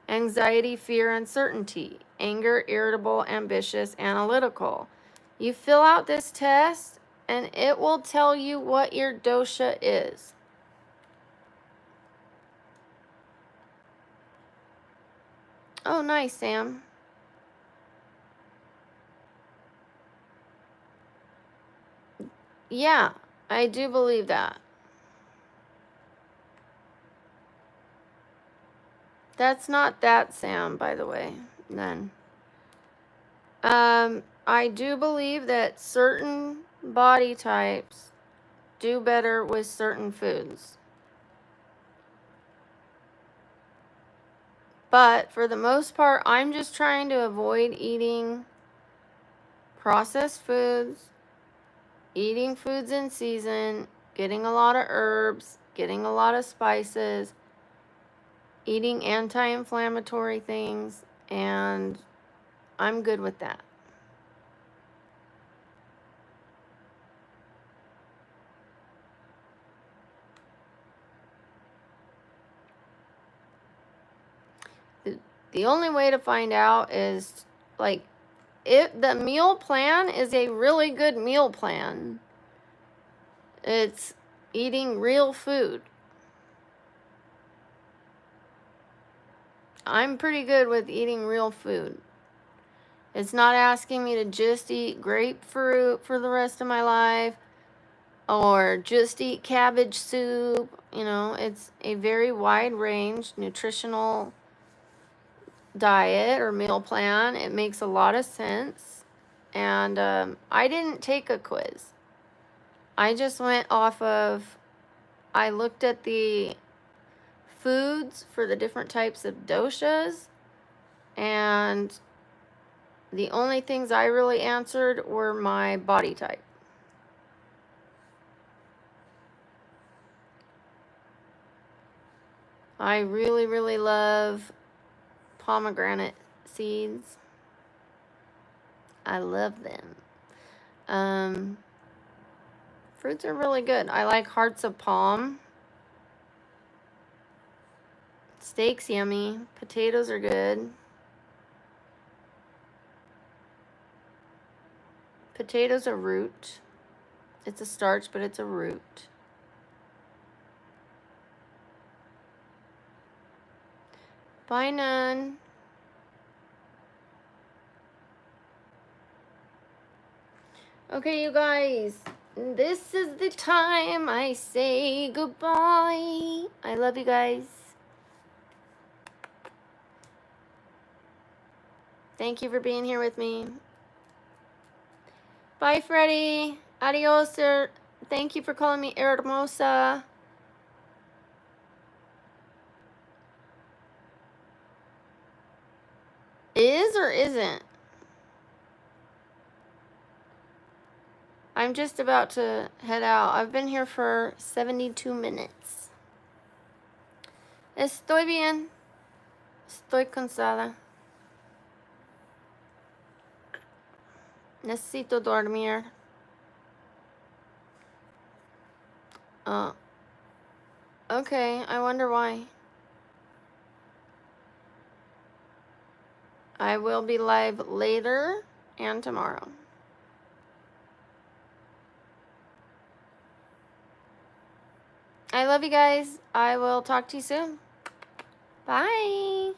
Anxiety, fear, uncertainty, anger, irritable, ambitious, analytical. You fill out this test and it will tell you what your dosha is. Oh, nice, Sam. Yeah, I do believe that. That's not that Sam, by the way, then. I do believe that certain body types do better with certain foods. But for the most part, I'm just trying to avoid eating processed foods, eating foods in season, getting a lot of herbs, getting a lot of spices, eating anti-inflammatory things, and I'm good with that. The only way to find out is, like, if the meal plan is a really good meal plan. It's eating real food. I'm pretty good with eating real food. It's not asking me to just eat grapefruit for the rest of my life or just eat cabbage soup. You know, it's a very wide range nutritional diet or meal plan. It makes a lot of sense. And I didn't take a quiz. I just went off of, I looked at the foods for the different types of doshas, and the only things I really answered were my body type. I really, really love pomegranate seeds. I love them. Fruits are really good. I like hearts of palm. Steak's yummy. Potatoes are good. Potatoes are root. It's a starch, but it's a root. Bye, Nun. Okay, you guys. This is the time I say goodbye. I love you guys. Thank you for being here with me. Bye, Freddie. Adios, sir. Thank you for calling me Hermosa. Is or isn't? I'm just about to head out. I've been here for 72 minutes. Estoy bien. Estoy cansada. Necesito dormir. Okay, I wonder why. I will be live later and tomorrow. I love you guys. I will talk to you soon. Bye.